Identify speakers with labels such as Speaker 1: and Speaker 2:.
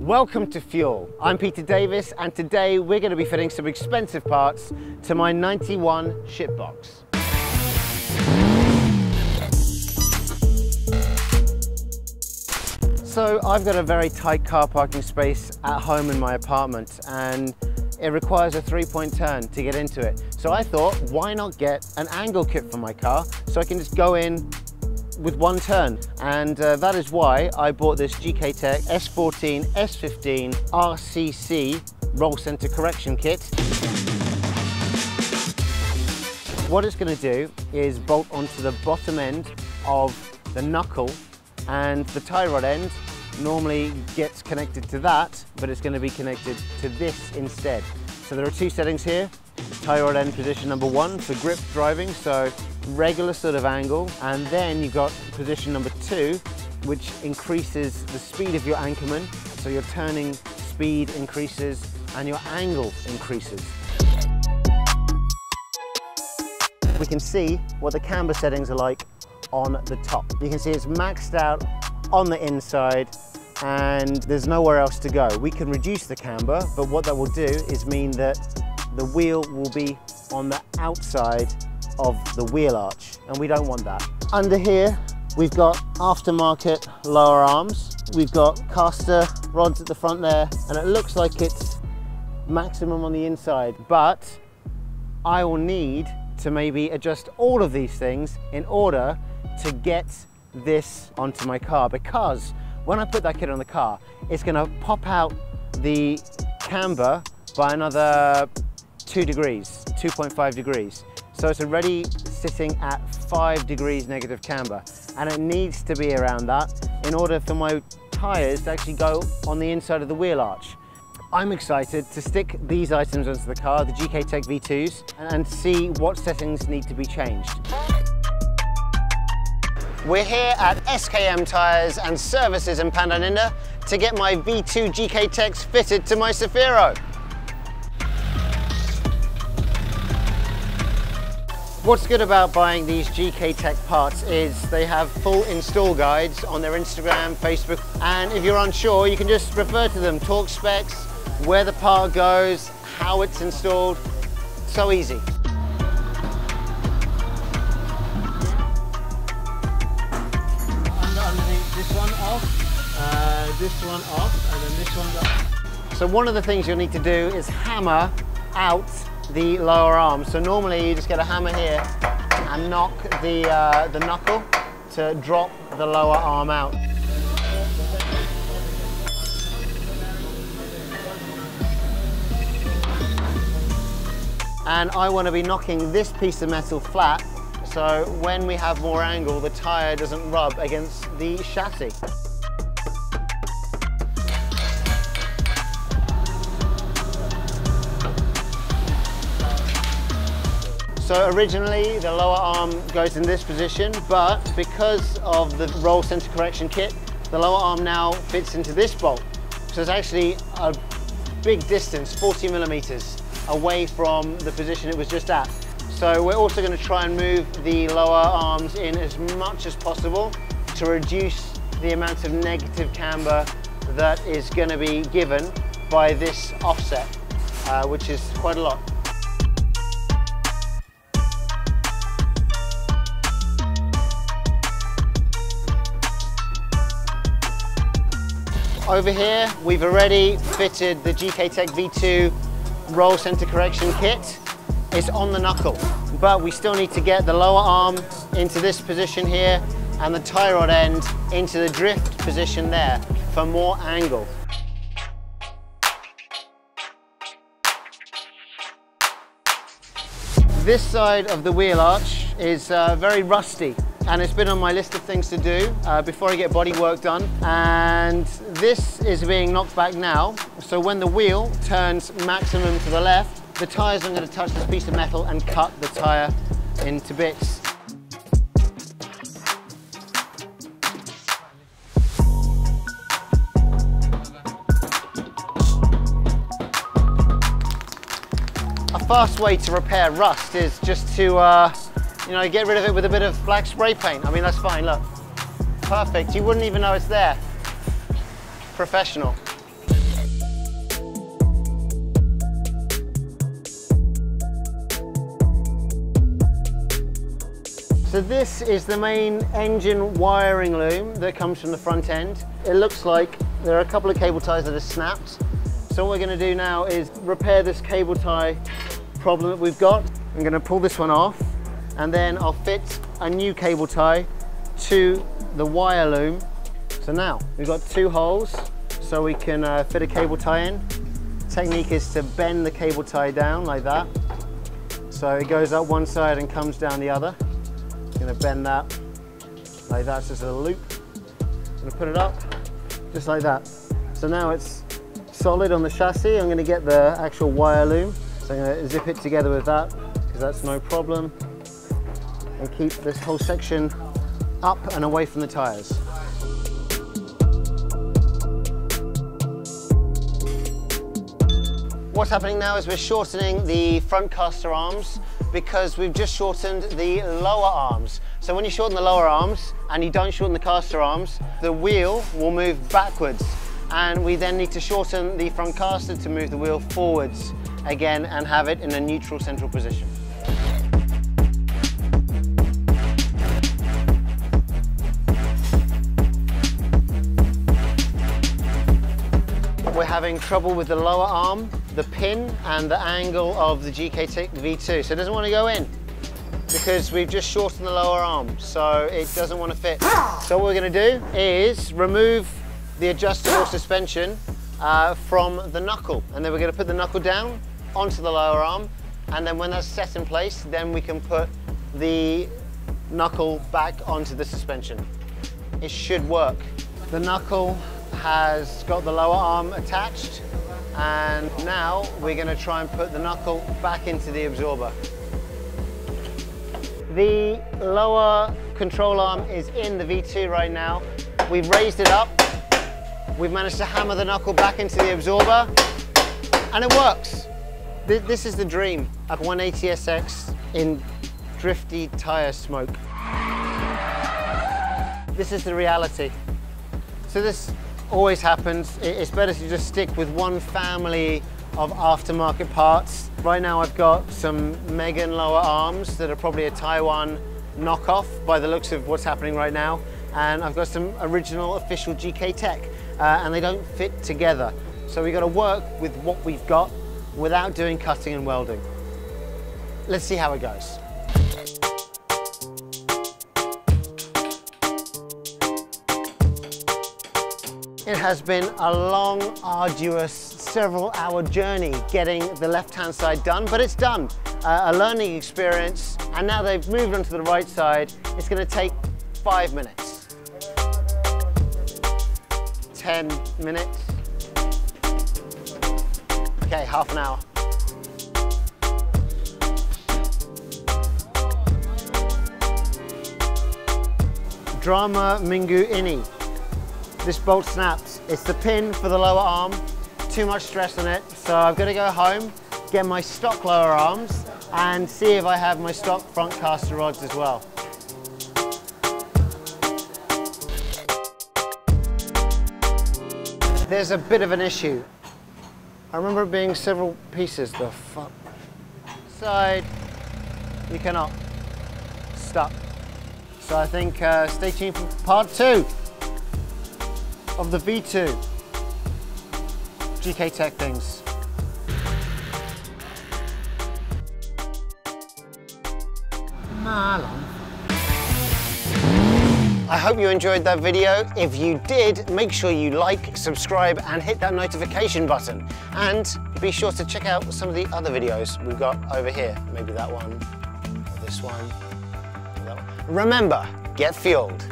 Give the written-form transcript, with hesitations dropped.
Speaker 1: Welcome to Fuel. I'm Peter Davis and today we're going to be fitting some expensive parts to my 91 shipbox. So I've got a very tight car parking space at home in my apartment and it requires a 3-point turn to get into it. So I thought, why not get an angle kit for my car so I can just go in with one turn, and that is why I bought this GKTech S14 S15 RCC roll center correction kit. What it's going to do is bolt onto the bottom end of the knuckle, and the tie rod end normally gets connected to that, but it's going to be connected to this instead. So there are two settings here. Tie rod end position number 1 for grip driving, so regular sort of angle, and then you've got position number 2, which increases the speed of your anchorman, so your turning speed increases and your angle increases. We can see what the camber settings are like on the top. You can see it's maxed out on the inside and there's nowhere else to go. We can reduce the camber, but what that will do is mean that the wheel will be on the outside of the wheel arch, and we don't want that. Under here, we've got aftermarket lower arms. We've got caster rods at the front there, and it looks like it's maximum on the inside, but I will need to maybe adjust all of these things in order to get this onto my car, because when I put that kit on the car, it's gonna pop out the camber by another 2 degrees, 2.5 degrees. So it's already sitting at 5 degrees negative camber, and it needs to be around that in order for my tyres to actually go on the inside of the wheel arch. I'm excited to stick these items onto the car, the GKTech V2s, and see what settings need to be changed. We're here at SKM Tyres and Services in Pandaninda to get my V2 GKTechs fitted to my Zafiro. What's good about buying these GKTech parts is they have full install guides on their Instagram, Facebook, and if you're unsure, you can just refer to them, talk specs, where the part goes, how it's installed. So easy. Underneath this one off, and then this one off. So one of the things you'll need to do is hammer out the lower arm. So normally you just get a hammer here and knock the knuckle to drop the lower arm out. And I want to be knocking this piece of metal flat, so when we have more angle, the tyre doesn't rub against the chassis. So originally the lower arm goes in this position, but because of the roll center correction kit, the lower arm now fits into this bolt. So it's actually a big distance, 40 millimeters away from the position it was just at. So we're also going to try and move the lower arms in as much as possible to reduce the amount of negative camber that is going to be given by this offset, which is quite a lot. Over here, we've already fitted the GKTech V2 roll center correction kit. It's on the knuckle, but we still need to get the lower arm into this position here and the tie rod end into the drift position there for more angle. This side of the wheel arch is very rusty, and it's been on my list of things to do before I get body work done, and this is being knocked back now, so when the wheel turns maximum to the left, the tyres aren't going to touch this piece of metal and cut the tyre into bits. A fast way to repair rust is just to get rid of it with a bit of black spray paint. I mean, that's fine, look. Perfect, you wouldn't even know it's there. Professional. So this is the main engine wiring loom that comes from the front end. It looks like there are a couple of cable ties that are snapped. So what we're going to do now is repair this cable tie problem that we've got. I'm going to pull this one off, and then I'll fit a new cable tie to the wire loom. So now we've got 2 holes so we can fit a cable tie in. Technique is to bend the cable tie down like that. So it goes up one side and comes down the other. I'm going to bend that like that, just a loop. I'm going to put it up just like that. So now it's solid on the chassis. I'm going to get the actual wire loom. So I'm going to zip it together with that, because that's no problem. And keep this whole section up and away from the tyres. What's happening now is we're shortening the front caster arms because we've just shortened the lower arms. So when you shorten the lower arms and you don't shorten the caster arms, the wheel will move backwards, and we then need to shorten the front caster to move the wheel forwards again and have it in a neutral central position. We're having trouble with the lower arm, the pin and the angle of the GKTech V2. So it doesn't want to go in because we've just shortened the lower arm, so it doesn't want to fit. So what we're going to do is remove the adjustable suspension from the knuckle, and then we're going to put the knuckle down onto the lower arm, and then when that's set in place, then we can put the knuckle back onto the suspension. It should work. The knuckle has got the lower arm attached, and now we're going to try and put the knuckle back into the absorber. The lower control arm is in the V2 right now. We've raised it up. We've managed to hammer the knuckle back into the absorber, and it works. This is the dream, a 180SX in drifty tyre smoke. This is the reality. So this always happens. It's better to just stick with one family of aftermarket parts. Right now I've got some Megan lower arms that are probably a Taiwan knockoff by the looks of what's happening right now, and I've got some original official GKTech, and they don't fit together. So we've got to work with what we've got without doing cutting and welding. Let's see how it goes. It has been a long, arduous, several-hour journey getting the left-hand side done, but it's done. A learning experience, and now they've moved onto the right side. It's going to take 5 minutes. 10 minutes. Okay, half an hour. Drama Mingu Ini. This bolt snaps. It's the pin for the lower arm. Too much stress on it, so I've got to go home, get my stock lower arms, and see if I have my stock front caster rods as well. There's a bit of an issue. I remember it being several pieces. The front side, you cannot. Stuck. So I think stay tuned for part 2 of the V2 GKTech things. I hope you enjoyed that video. If you did, make sure you like, subscribe, and hit that notification button. And be sure to check out some of the other videos we've got over here. Maybe that one, or this one, or that one. Remember, get fueled.